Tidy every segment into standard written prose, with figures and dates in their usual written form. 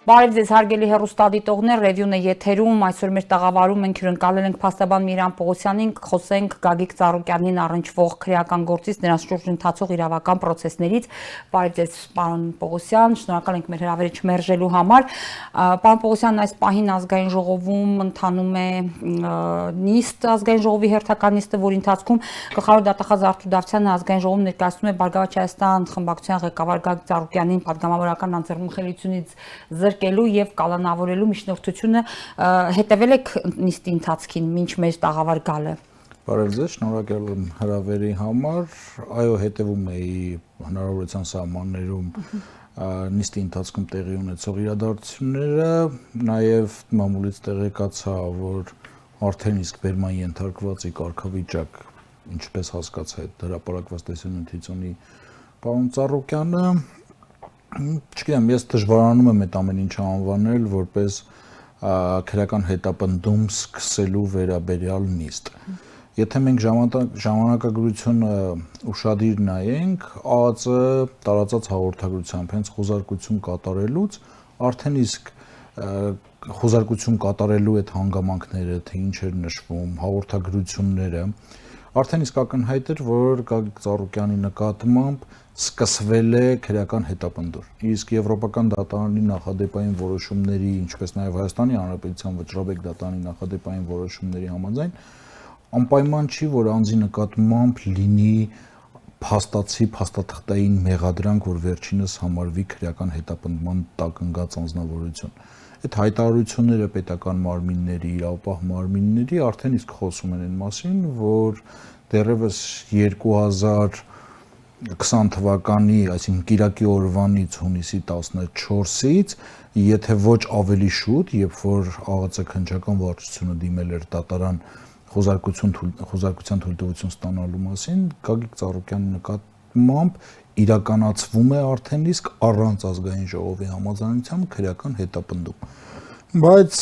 Բարև ձեզ հարգելի հեռուստադիտողներ, ռևյուն է եթերում, այսօր մեր տաղավարում ենք հյուրընկալել ենք փաստաբան Միրան Պողոսյանին, խոսենք Գագիկ Ծառուկյանին առնչվող քրեական գործից, նրանց շուրջ ընթացող իրավական պրոցեսներից։ Բարև ձեզ, պարոն Պողոսյան, շնորհակալ ենք մեր հրավերը չմերժելու համար։ Պարոն Պողոսյան, այս պահին ազգային ժողովում ընթանում է նիստ ազգային ժողովի հերթական նիստը, որի ընթացքում գլխավոր դատախազ Արտուդավթյանը ազգային ժողովում ներկայացնում է Բարգավաճ Հայաստան խմբակցության ղեկավար Գագիկ Ծառուկյանին պատգամավորական անձեռնմխելիությունից զրկելու եւ կալանավորելու միջնորդությունը հետևել եք նիստի ընթացքին մինչ մեր տաղավար գալը։ Բարև ձեզ, շնորհակալ եմ հրավերի համար։ Այո, հետևում էի հնարավորության սահմաններում նիստի ընթացքում տեղի ունեցող իրադարձությունները, նաեւ մամուլից տեղեկացա, որ արդեն իսկ բերման ենթարկված է կարգավիճակ, ինչպես հասկացա այդ հրապարակված տեսանյութից ունի պարոն Ծառուկյանը։ Չգիտեմ, ես դժվարանում եմ այդ ամեն ինչը անվանել որպես քրեական հետապնդում սկսելու վերաբերյալ նիստ։ Եթե մենք ժամանակագրությունը ուշադիր նայենք, ԱԱԾ տարածած հաղորդագրությամբ հենց խոզարկություն կատարելուց արդեն իսկ խոզարկություն կատարելու այդ հանգամանքները, թե ինչ էր նշվում, հաղորդագրությունները, արդեն իսկ ակնհայտ էր, որ Գագիկ Ծառուկյանի նկատմամբ սկսվել է քրեական հետապնդում։ Իսկ Եվրոպական դատարանի նախադեպային որոշումների, ինչպես նաև Հայաստանի Հանրապետության վճռաբեկ դատարանի նախադեպային որոշումների համաձայն անպայման չի, որ անձի նկատմամբ լինի փաստացի փաստաթղթային մեղադրանք, որ վերջինս համարվի քրեական հետապնդման տակ ընկած անձնավորություն։ Այդ հայտարարությունները պետական մարմինների, իրավապահ մարմինների արդեն իսկ խոսում են այն մասին, որ դեռևս 2020 թվականի, այսինքն կիրակի օրվանից հունիսի 14-ից, եթե ոչ ավելի շուտ, երբ որ ԱԱԾ քննչական վարչությունը դիմել էր դատարան խոզարկության թույլտվություն ստանալու մասին, Գագիկ Ծառուկյանի նկատմամբ իրականացվում է արդեն իսկ առանց ազգային ժողովի համաձայնության քրեական հետապնդում։ Բայց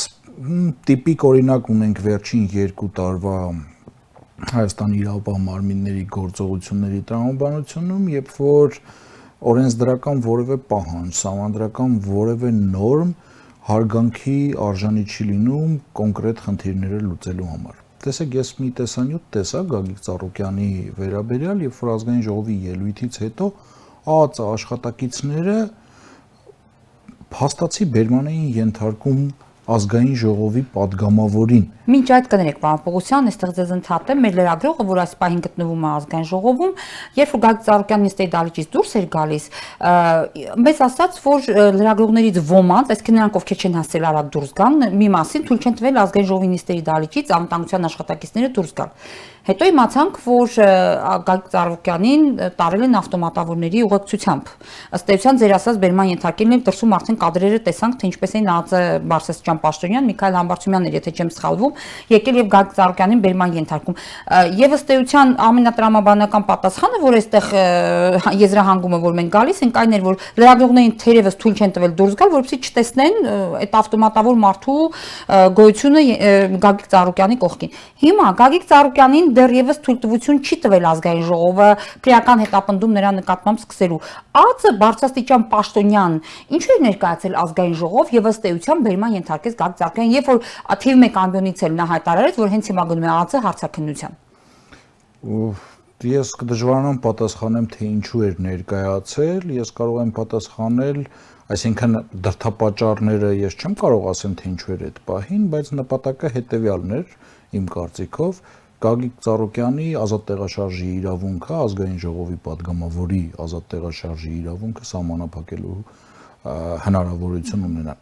տիպիկ օրինակ ունենք վերջին 2 տարվա Հայաստանի իրավապահ մարմինների գործողությունների տրամաբանությունում, երբ որ օրենսդրական որևէ պահանջ, սահմանադրական որևէ նորմ հարգանքի արժանի չի լինում կոնկրետ խնդիրները լուծելու համար։ Տեսեք, ես մի տեսանյութ տեսա Գագիկ Ծառուկյանի վերաբերյալ, երբ որ ազգային ժողովի ելույթից հետո ԱԱԾ աշխատակիցները փաստացի բերման էին ենթարկում ազգային ժողովի падգամավորին։ Մինչ այդ կներեք, պարոն Պողոսյան, այստեղ ձեզ ընդհատեմ, մեր լրագրողը, որ այս պահին գտնվում է ազգային ժողովում, երբ որ Գագիկ Ծառուկյանն նիստի դահլիճից դուրս էր գալիս, մեզ ասաց, որ լրագրողներից ոմանց, այսինքն նրանք, ովքեր չեն հասցրել արագ դուրս գան, մի մասին թույլ չեն տվել ազգային ժողովի նիստերի դահլիճից անվտանգության աշխատակիցները դուրս գալ։ Հետո իմացանք, որ Գագիկ Ծառուկյանին տարել են ավտոմատավորների ուղեկցությամբ։ Ըստ էության ձեր ասած բերման ենթարկելն եք, դրսում արդեն կադրերը տեսանք, թե ինչպես էին ԱԱԾ Բարսեղջյան Պաշտոնյան, Միքայել Համբարձումյանն էր, եթե չեմ սխալվում, եկել եւ Գագիկ Ծառուկյանին բերման ենթարկում։ Եվ ըստ էության ամենատրամաբանական պատասխանը, որ այստեղ եզրահանգումը, որ մենք գալիս ենք, այն էր, որ լրագրողներին թերևս թույլ չեն տվել դուրս գալ, որպեսզի չտեսնեն այդ ավտոմատավոր մարդու գոյությունը Գագիկ Ծառուկյանի կողքին։ Հիմա Գագիկ Ծառուկյանին դեռևս թույլտվություն չի տվել ազգային ժողովը քրեական հետապնդում նրա նկատմամբ սկսելու։ ԱԱԾ բարձրաստիճան պաշտոնյան ինչու էր ներկայացել ազգային ժողով եւ ըստ էության բերման ենթարկեց Գագիկ Ծառուկյանին, երբ որ թիվ 1 ամբիոնից էլ նա հայտարարեց, որ հենց հիմա գնում է ԱԱԾ հարցաքննության։ Ես կդժվարանամ պատասխանեմ, թե ինչու էր ներկայացել, ես կարող եմ պատասխանել, այսինքն դրդապատճառները ես չեմ կարող ասեմ, թե ինչու էր այդ պահին, բայց նպատակը հետեւյալն էր, իմ կարծիքով, Գագիկ Ծառուկյանի ազատ տեղաշարժի իրավունքը, ազգային ժողովի падգամավորի ազատ տեղաշարժի իրավունքը սահմանափակելու հնարավորություն ունենալ։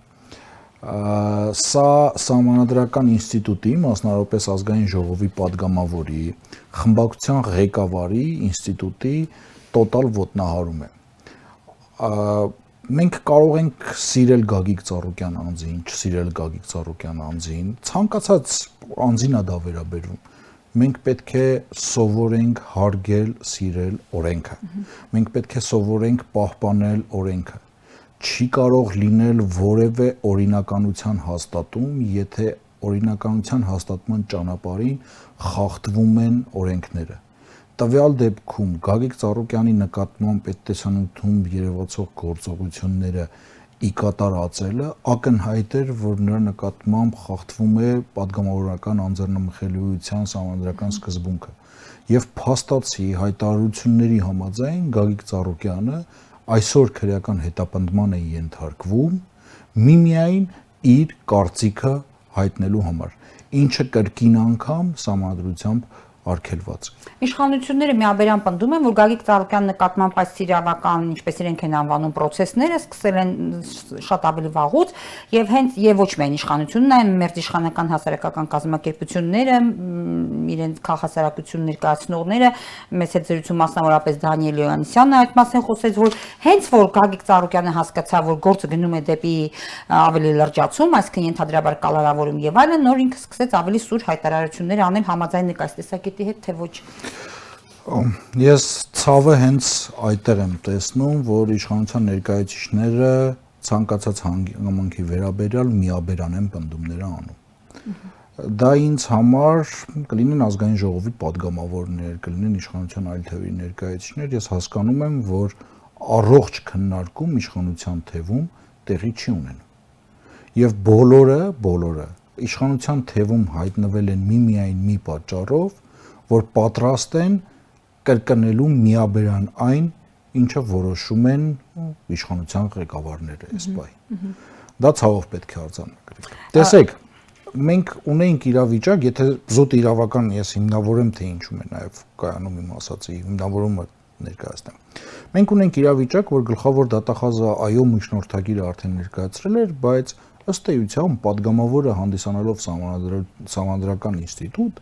Սա սահմանադրական ինստիտուտի, մասնավորապես ազգային ժողովի падգամավորի, խմբակցության ղեկավարի ինստիտուտի տոտալ ոտնահարում է։ Մենք կարող ենք սիրել Գագիկ Ծառուկյան անձին, չսիրել Գագիկ Ծառուկյան անձին, ցանկացած անձին է դա վերաբերվում։ Մենք պետք է սովորենք հարգել, սիրել օրենքը։ Մենք պետք է սովորենք պահպանել օրենքը։ Չի կարող լինել որևէ օրինականության հաստատում, եթե օրինականության հաստատման ճանապարհին խախտվում են օրենքները։ Տվյալ դեպքում Գագիկ Ծառուկյանի նկատմամբ այդ տեսանյութում երևացող գործողությունները ի կատարածելը ակնհայտ էր, որ նրա նկատմամբ խախտվում է պատգամավորական անձեռնմխելիության սահմանադրական սկզբունքը։ Եվ փաստացի հայտարարությունների համաձայն Գագիկ Ծառուկյանը այսօր քրեական հետապնդման է ենթարկվում միմիայն իր կարծիքը հայտնելու համար, ինչը կրկին անգամ սահմանադրությամբ արգելված է։ Իշխանությունները միաբերան պնդում են, որ Գագիկ Ծառուկյանի նկատմամբ այս իրավական, ինչպես իրենք են անվանում, process-ները սկսել են շատ ավելի վաղուց, եւ հենց եւ ոչ միայն իշխանությունն այն մերձիշխանական հասարակական կազմակերպությունները, իրենց քաղաքասարակություն ներկայացնողները, մեծ հետ զրույցում մասնավորապես Դանիել Յովհաննիսյանը այդ մասին խոսեց, որ հենց որ Գագիկ Ծառուկյանը հասկացավ, որ գործը գնում է դեպի ավելի լրջացում, այսինքն ենթադրաբար կալարավորում եւ այլն, նոր ինքը սկսեց ավելի սուր հայտարարություններ անել համաձայն եք այս տեսակետի հետ, թե ոչ։ Ես ցավը հենց այդտեղ եմ տեսնում, որ իշխանության ներկայացուցիչները ցանկացած հանգամանքի վերաբերյալ միաբերան են պնդումները անում։ Դա ինձ համար կլինեն ազգային ժողովի падգամավորներ, կլինեն իշխանության այլ թևերի ներկայացուցիչներ, ես հասկանում եմ, որ առողջ քննարկում իշխանության թևում տեղի չի ունենում։ Եվ բոլորը իշխանության թևում հայտնվել են միմիայն մի պատճառով, որ պատրաստ են կրկնելու միաբերան այն, ինչը որոշում են իշխանության ղեկավարները այս պահին։ Դա ցավով պետք է արձանագրենք։ Տեսեք, մենք ունենք իրավիճակ, եթե զուտ իրավական ես հիմնավորեմ, թե ինչու է նաև կայանում իմ ասածի հիմնավորումը ներկայացնեմ։ Մենք ունենք իրավիճակ, որ գլխավոր դատախազը այո միջնորդագիրը արդեն ներկայացրել էր, բայց ըստ էության падգամավորը հանդիսանալով սահմանադրական ինստիտուտ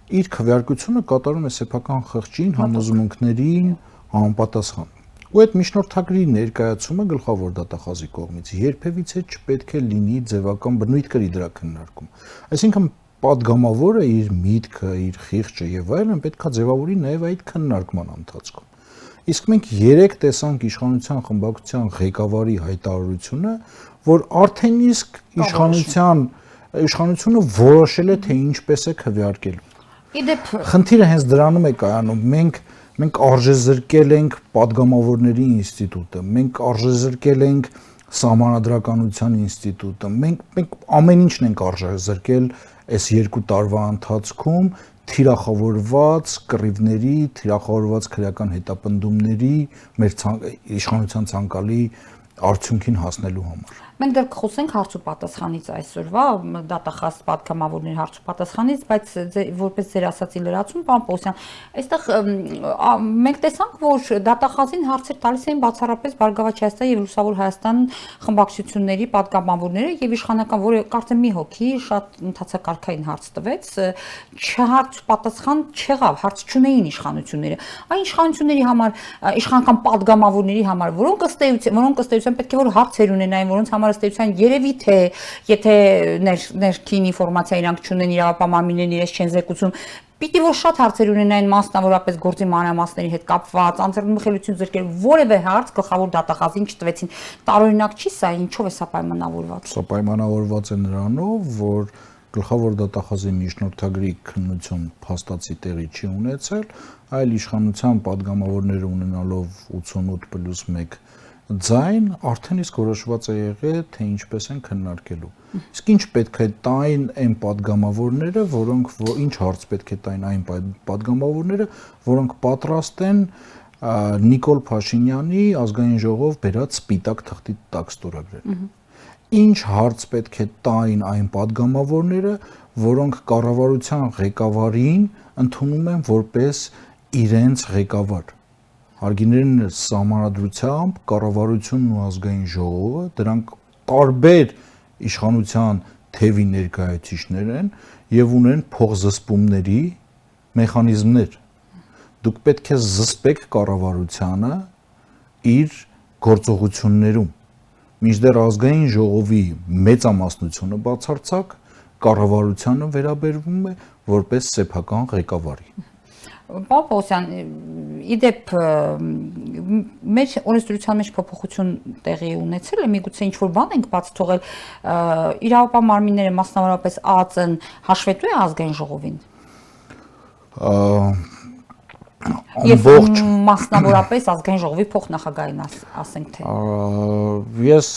իր քվեարկությունը կատարում է սեփական խղճին, համոզմունքներին համապատասխան։ Ու այդ միջնորդագրի ներկայացումը գլխավոր դատախազի կողմից երբևիցե չպետք է լինի ձևական բնույթ կրի դրա քննարկում։ Այսինքն падգամավորը իր միտքը, իր խիղճը եւ այլն պետքա ձևավորի նաեւ այդ քննարկման ընթացքում։ Իսկ մենք երեք տեսանք իշխանության խմբակցության ղեկավարի հայտարարությունը, որ արդեն իսկ իշխանությունը որոշել է, թե ինչպես է քվեարկելու։ Իդեպ խնդիրը հենց դրանում է կայանում։ Մենք արժեզրկել ենք падգամավորների ինստիտուտը, մենք արժեզրկել ենք սահմանադրականության ինստիտուտը, մենք ամեն ինչն ենք արժեզրկել այս 2 տարվա ընթացքում թիրախավորված կռիվների, թիրախավորված քրեական հետապնդումների մեր իշխանության ցանկալի արդյունքին հասնելու համար։ Մենք դեռ կխոսենք հարց ու պատասխանից այսօրվա դատախազ պատգամավորների հարց ու պատասխանից, բայց որպես ձեր ասացի լրացում, պարոն Պողոսյան, այստեղ մենք տեսանք, որ դատախազին հարցեր տալիս էին բացառապես Բարգավաճ Հայաստան եւ Լուսավոր Հայաստան խմբակցությունների պատգամավորները եւ իշխանական, որը կարծեմ մի հոգի շատ ընդհանցակարգային հարց տվեց, չհարց պատասխան չեղավ, հարց չունեին իշխանությունները։ Այն իշխանությունների համար, իշխանական պատգամավորների համար, որոնք ըստ էության պետք է որ հարցեր ունենային, որոնց համար ըստ էության երևի թե եթե ներքին ինֆորմացիա իրանք չունեն, իրավապահմաններն իրենց չեն զեկուցում, պիտի որ շատ հարցեր ունենային մասնավորապես գործի մանրամասների հետ կապված, անձեռնմխելիություն զրկել, որևէ հարց գլխավոր դատախազին չտվեցին։ Տարօրինակ չի սա, ինչով է սա պայմանավորված։ Սա պայմանավորված է նրանով, որ գլխավոր դատախազի միջնորդագրի քննություն փաստացի տեղի չի ունեցել, այլ իշխանության падգամավորները ունենալով 88+1 ձայն արդեն իսկ որոշված է եղել, թե ինչպես են քննարկելու։ Իսկ ինչ պետք է տային այն падգամավորները, ինչ հարց պետք է տային այն падգամավորները, որոնք պատրաստ են Նիկոլ Փաշինյանի ազգային ժողով բերած սպիտակ թղթի տակ ստորագրել։ Ինչ հարց պետք է տային այն падգամավորները, որոնք կառավարության ղեկավարին ընդունում են որպես իրենց ղեկավար։ Հարգիներն սահմանադրությամբ կառավարությունն ու ազգային ժողովը դրանք տարբեր իշխանության թևի ներկայացուցիչներ են եւ ունեն փոխզսպումների մեխանիզմներ։ Դուք պետք է զսպեք կառավարությանը իր գործողություններում։ Մինչդեռ ազգային ժողովի մեծամասնությունը բացարձակ կառավարությանը վերաբերվում է որպես սեփական ղեկավարի։ Պարոն Պողոսյան, իդեպ մեր օրենսդրության մեջ փոփոխություն տեղի ունեցել է, միգուցե ինչ-որ բան ենք բաց թողել, իրավապահ մարմինները մասնավորապես ԱԱԾ-ն հաշվետու է ազգային ժողովին։ Եվ մասնավորապես ազգային ժողովի փոխնախագահին ասենք թե։ Ես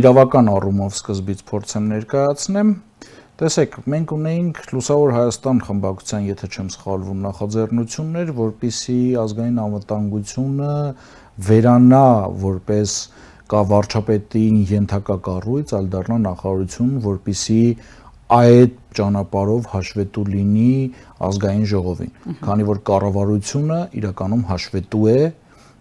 իրավական առումով սկզբից փորձեմ ներկայացնեմ։ Տեսեք, մենք ունեինք Լուսավոր Հայաստան խմբակցության, եթե չեմ սխալվում, նախաձեռնություններ, որպիսի ազգային անվտանգությունը վերանա որպես կա վարչապետին ենթակա կառույց, այլ դառնա նախարարություն, որպիսի այդ ճանապարհով հաշվետու լինի ազգային ժողովին, քանի որ կառավարությունը իրականում հաշվետու է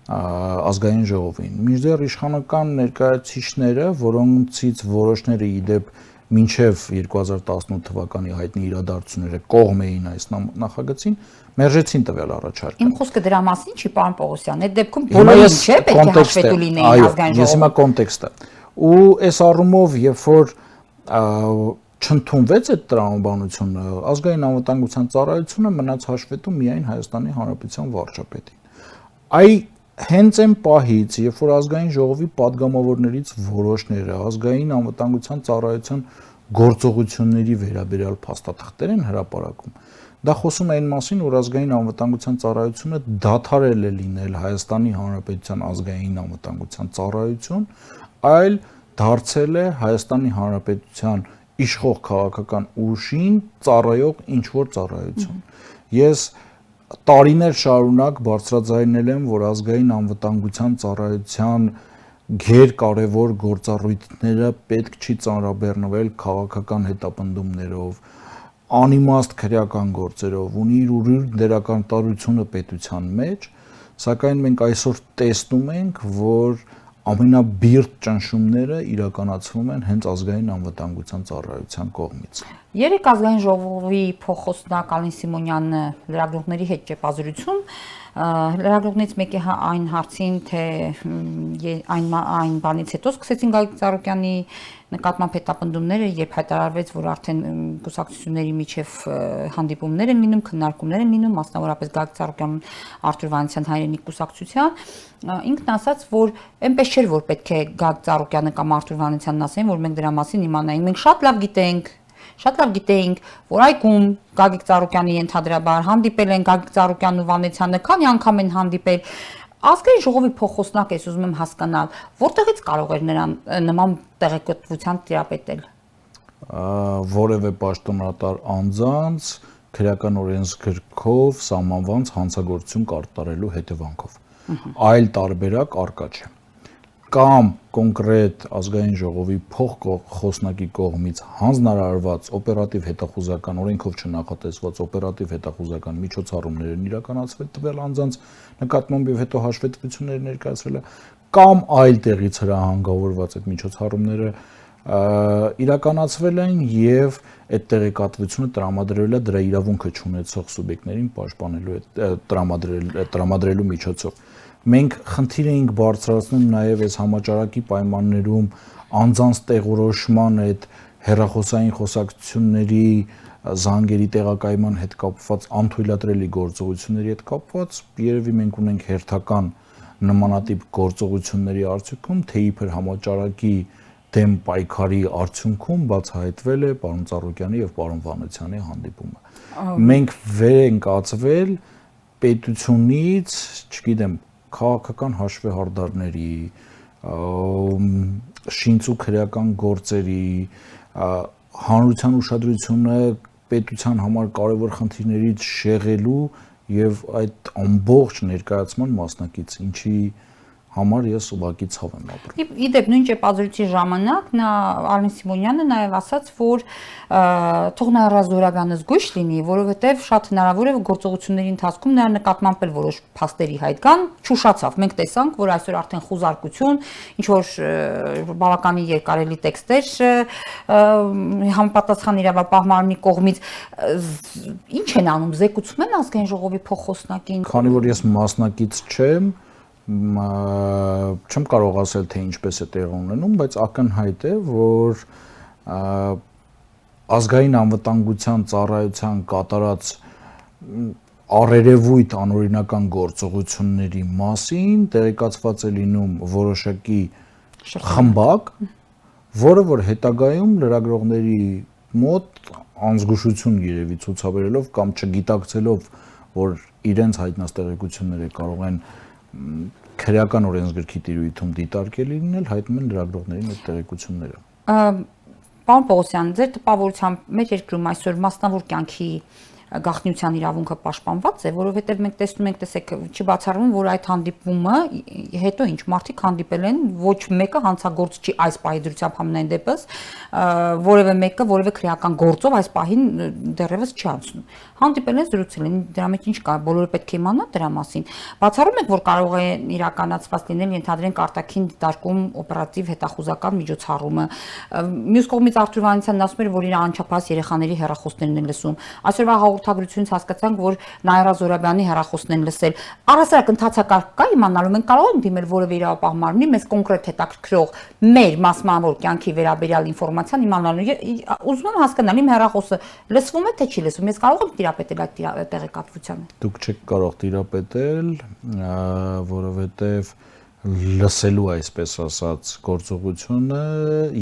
ազգային ժողովին։ Մինչդեռ իշխանական ներկայացուցիչները, որոնցից որոշները իդեպ մինչև 2018 թվականի հայտնի իրադարձությունները կողմ էին այս նախագծին, մերժեցին տվյալ առաջարկը։ Իմ խոսքը դրա մասին չի, պարոն Պողոսյան, այդ դեպքում բոլորին չէ, պետք է հաշվետու լինեին ազգային ժողովում։ Ես հիմա կոնտեքստը։ Ու այս առումով, երբ որ չընդունվեց այդ տրամաբանությունը, ազգային անվտանգության ծառայությունը մնաց հաշվետու միայն Հայաստանի Հանրապետության վարչապետին։ Հենց այն պահից, երբ որ ազգային ժողովի падգամավորներից որոշները ազգային անվտանգության ծառայության գործողությունների վերաբերյալ փաստաթղթեր են հրապարակում, դա խոսում է այն մասին, որ ազգային անվտանգության ծառայությունը դադարել է լինել Հայաստանի Հանրապետության ազգային անվտանգության ծառայություն, այլ դարձել է Հայաստանի Հանրապետության իշխող քաղաքական ուժին ծառայող ինչ-որ ծառայություն։ Ես տարիներ շարունակ բարձրաձայնել եմ, որ ազգային անվտանգության ծառայության գերկարևոր գործառույթները պետք չի ծանրաբեռնվել քաղաքական հետապնդումներով, անիմաստ քրեական գործերով, ունի իր ուրույն դերակատարությունը պետության մեջ, սակայն մենք այսօր տեսնում ենք, որ ամենաբիրտ ճնշումները իրականացվում են հենց ազգային անվտանգության ծառայության կողմից։ Երեք ազգային ժողովի փոխխոսնակ Ալին Սիմոնյանը լրագրողների հետ ճեպազրույցում լրագրողներից մեկի այն հարցին, թե այն բանից հետո սկսեցին Գագիկ Ծառուկյանի նկատմամբ հետապնդումները, երբ հայտարարվեց, որ արդեն կուսակցությունների միջև հանդիպումներ են լինում, քննարկումներ են լինում, մասնավորապես Գագիկ Ծառուկյան Արթուր Վանեցյան հայրենիք կուսակցության, ինքն ասաց, որ այնպես չէր, որ պետք է Գագիկ Ծառուկյանը կամ Արթուր Վանեցյանն ասեն, որ մենք դրա մասին իմանայինք, մենք շատ լավ գիտեինք, որ այգում Գագիկ Ծառուկյանի ենթադրաբար հանդիպել են Գագիկ Ծառուկյանն ու Վանեցյանը, քանի անգամ են հանդիպել։ Ազգային ժողովի փոխոսնակ ես ուզում եմ հասկանալ, որտեղից կարող էր նրան նման տեղեկատվության տիրապետել։ Որևէ պաշտոնատար անձանց քրեական օրենսգրքով սահմանված հանցագործություն կատարելու հետևանքով։ Այլ տարբերակ առկա չէ։ Կամ կոնկրետ ազգային ժողովի փոխխոսնակի կողմից հանձնարարված օպերատիվ հետախուզական օրենքով չնախատեսված օպերատիվ հետախուզական միջոցառումներ են իրականացվել տվյալ անձանց նկատմամբ եւ հետո հաշվետվություններ ներկայացրել, կամ այլ տեղից հրահանգավորված այդ միջոցառումները իրականացվել են եւ այդ տեղեկատվությունը տրամադրել է դրա իրավունքը չունեցող սուբյեկտներին պաշտպանելու տրամադրելու միջոցով։ Մենք խնդիր էինք բարձրացնում նաև այս համաճարակի պայմաններում անձանց տեղորոշման այդ հեռախոսային խոսակցությունների զանգերի տեղակայման հետ կապված անթույլատրելի գործողությունների հետ կապված, երևի մենք ունենք հերթական նմանատիպ գործողությունների արդյունքում, թե իբր համաճարակի դեմ պայքարի արդյունքում բացահայտվել է պարոն Ծառուկյանի եւ պարոն Վանեցյանի հանդիպումը։ Մենք վեր ենք ածվել պետությունից, չգիտեմ, քաղաքական հաշվեհարդարների, շինծու քրեական գործերի, հանրության ուշադրությունը պետության համար կարևոր խնդիրներից շեղելու եւ այդ ամբողջ ներկայացման մասնակից, ինչի համար ես ուղղակի ցավ եմ ապրում։ Իդեպ նույն ճեպազրույցի ժամանակ նա Ալին Սիմոնյանը նաև ասաց, որ թող նա ռազորագանը զգույշ լինի, որովհետև շատ հնարավոր է գործողությունների ընթացքում նրա նկատմամբ էլ որոշ փաստերի հայտ կան, չուշացավ։ Մենք տեսանք, որ այսօր արդեն խուզարկություն, ինչ որ բավականին երկարելի տեքստեր համապատասխան իրավապահ մարմնի կողմից ինչ են անում, զեկուցում են ազգային ժողովի փոխխոսնակին։ Քանի որ ես մասնակից չեմ կարող ասել, թե ինչպես է տեղի ունենում, բայց ակնհայտ է, որ ազգային անվտանգության ծառայության կատարած առերևույթ անօրինական գործողությունների մասին տեղեկացված է լինում որոշակի խմբակ, որը որ հետագայում լրագրողների մոտ անզգուշություն երևի ցուցաբերելով կամ չգիտակցելով, որ իրենց հայտնած տեղեկությունները կարող են քրեական օրենսգրքի տիրույթում դիտարկել լինել, հայտնում են լրագրողներին այդ տեղեկությունները։ Պարոն Պողոսյան, ձեր տպավորությամբ մեր երկրում այսօր մասնավոր կյանքի գաղտնիության իրավունքը պաշտպանված է, որովհետև մենք տեսնում ենք, տեսեք, չի բացառվում, որ այդ հանդիպումը հետո ինչ մարդիկ հանդիպել են, ոչ մեկը հանցագործ չի այս պահի դրությամբ համենայն դեպս, որևէ մեկը որևէ քրեական գործով այս պահին դեռևս չի անցնում։ Հանդիպել են, զրուցել են, դրա մեջ ինչ կա, բոլորը պետք է իմանան դրա մասին։ Բացառում եք, որ կարող է իրականացված լինել, ենթադրենք արտաքին դիտարկում օպերատիվ հետախուզական միջոցառումը։ Մյուս կողմից Արթուր Վանյանցյանն ասում էր, որ իր անչափահաս երեխաների հեռախոսներն են լսում։ Այսօրվա հաղորդագրությունից հասկացանք, որ Նաիրա Զորաբյանի հեռախոսն են լսել։ Առհասարակ ընթացակարգ կա իմանալու, մենք կարող ենք դիմել որևէ իրավապահ մարմնի, մեզ կոնկրետ հետաքրքրող մեր մասնավոր կյանքի վերաբերյալ ինֆորմացիան իմանալու։ Ուզում եմ հասկանալ, իմ հեռախոսը լսվում է թե չի լսվում, ես կարող եմ տիրապետել այդ տեղեկատվությանը։ Դուք չեք կարող տիրապետել, որովհետև լսելու, այսպես ասած, գործողությունը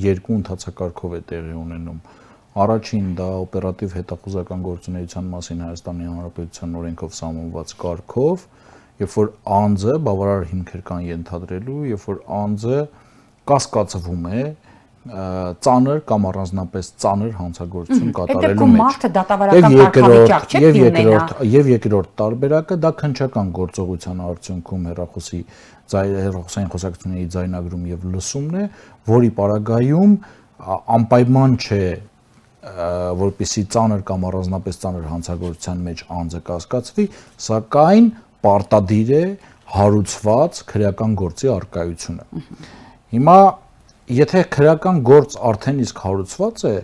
երկու ընթացակարգով է տեղի ունենում։ Առաջին դա օպերատիվ հետախուզական գործունեության մասին Հայաստանի Հանրապետության օրենքով սահմանված կարգով, երբ որ անձը բավարար հիմքեր կան ենթադրելու, երբ որ անձը կասկածվում է ծանր կամ առանձնապես ծանր հանցագործություն կատարելու մեջ։ Մարդը դատավարական կարգավիճակ չէ ունենա։ Եվ երկրորդ տարբերակը դա քննչական գործողության արդյունքում հեռախոսային խոսակցությունների ձայնագրում եւ լսումն է, որի պարագայում անպայման չէ որպեսզի ծանր կամ առանձնապես ծանր հանցագործության մեջ անձը կասկածվի, սակայն պարտադիր է հարուցված քրեական գործի առկայությունը։ Հիմա եթե քրեական գործ արդեն իսկ հարուցված է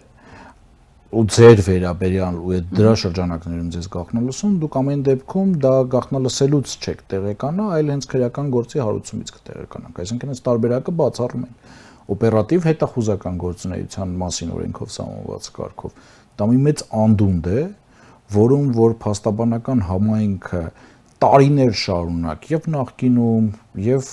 ու ձեր վերաբերյալ ու այդ դրա շրջանակներում ձեզ գաղտնալսում, դուք ամեն դեպքում դա գաղտնալսելուց չեք տեղեկանա, այլ հենց քրեական գործի հարուցումից կտեղեկանաք։ Այսինքն այս տարբերակը բացառում են օպերատիվ հետախուզական գործունեության մասին օրենքով սահմանված կարգով։ Դա մի մեծ անդունդ է, որում որ փաստաբանական համայնքը տարիներ շարունակ եւ նախկինում եւ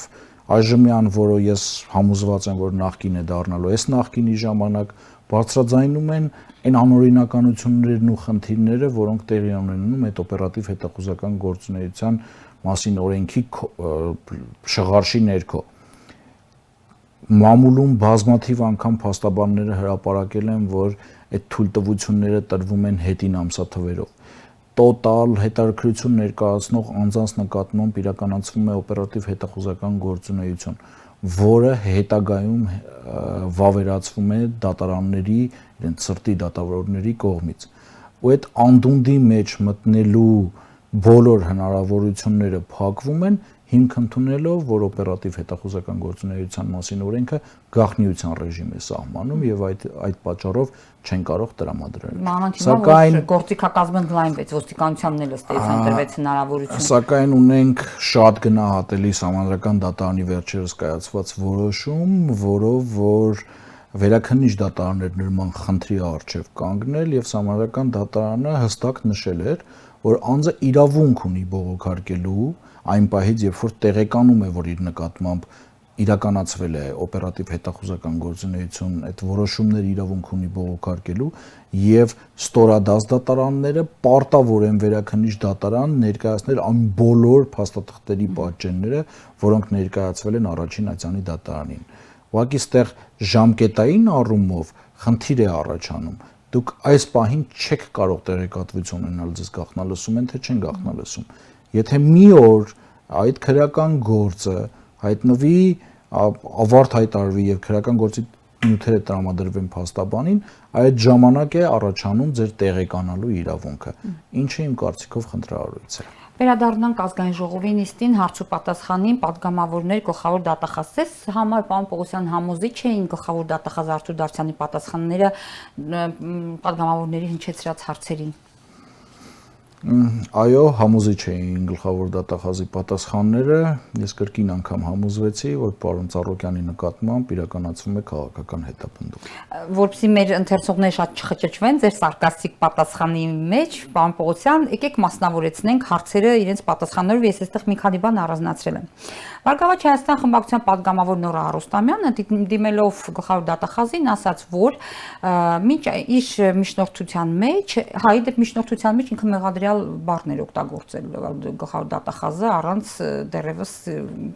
այժմյան, որը ես համոզված եմ, որ նախկին է դառնալու, այս նախկինի ժամանակ բարձրաձայնում են այն անօրինականություններն ու խնդիրները, որոնք տեղի ունենում այդ օպերատիվ հետախուզական գործունեության մասին օրենքի շղարշի ներքո։ Մամուլում բազմաթիվ անգամ փաստաբանները հրապարակել են, որ այդ թույլտվությունները տրվում են հետին ամսաթվերով։ Տոտալ հետաքրքրություն ներկայացնող անձանց նկատմամբ իրականացվում է օպերատիվ հետախուզական գործունեություն, որը հետագայում վավերացվում է դատարանների, իրենց սրտի դատավորների կողմից։ Ու այդ անդունդի մեջ մտնելու բոլոր հնարավորությունները փակվում են, հիմք ընդունելով, որ օպերատիվ հետախուզական գործունեության մասին օրենքը գաղտնիության ռեժիմ է սահմանում եւ այդ պատճառով չեն կարող տրամադրել։ Սակայն գործիքակազմը ընդլայնվեց, ոստիկանությանն էլ ըստ էության տրվեց հնարավորություն։ Սակայն ունենք շատ գնահատելի Սահմանադրական դատարանի վերջերս կայացված որոշում, որով որ վերաքննիչ դատարաններ նման խնդրի առջև կանգնել եւ Սահմանադրական դատարանը հստակ նշել էր, որ անձը իրավունք ունի բողոքարկելու այն պահից, երբ որ տեղեկանում է, որ իր նկատմամբ իրականացվել է օպերատիվ հետախուզական գործունեություն, այդ որոշումները իրավունք ունի բողոքարկելու եւ ստորադաս դատարանները պարտավոր են վերաքննիչ դատարան ներկայացնել այն բոլոր փաստաթղթերի պատճենները, որոնք ներկայացվել են առաջին այցանի դատարանին։ Ուղղակի ստեղ ժամկետային առումով խնդիր է առաջանում։ Դուք այս պահին չեք կարող տեղեկատվություն ունենալ, ձեզ գաղտնալսում են թե չեն գաղտնալսում։ Եթե մի օր այդ քրեական գործը հայտնվի, ավարտ հայտարարվի եւ քրեական գործի նյութերը տրամադրվեն փաստաբանին, այդ ժամանակ է առաջանում ձեր տեղեկանալու իրավունքը, ինչը իմ կարծիքով խնդրահարույց է։ Վերադառնանք ազգային ժողովի նիստին, հարց ու պատասխանին, պատգամավորներ գլխավոր դատախազի համար պարոն Պողոսյան համոզիչ էին գլխավոր դատախազ Արթուր Դավթյանի պատասխանները պատգամավորների հնչեցրած հարցերին։ Այո, համոզիչ էին գլխավոր դատախազի պատասխանները, ես կրկին անգամ համոզվեցի, որ պարոն Ծառուկյանի նկատմամբ իրականացվում է քաղաքական հետապնդում։ Որպեսզի մեր ընթերցողները շատ չխճճվեն ձեր սարկաստիկ պատասխանի մեջ, պարոն Պողոսյան, եկեք մասնավորեցնենք հարցերը իրենց պատասխաններով, ես այստեղ մի քանի բան առանձնացրել եմ։ Բարգավաճ Հայաստան խմբակցության պատգամավոր Նորա Արոստամյանը դիմելով գլխավոր դատախազին ասաց, որ մինչ իր միջնորդության մեջ, հայի դեպ միջնորդության մեջ ինքը մեղադրյալ սերիալ բառներ օգտագործել գլխավոր դատախազը առանց դեռևս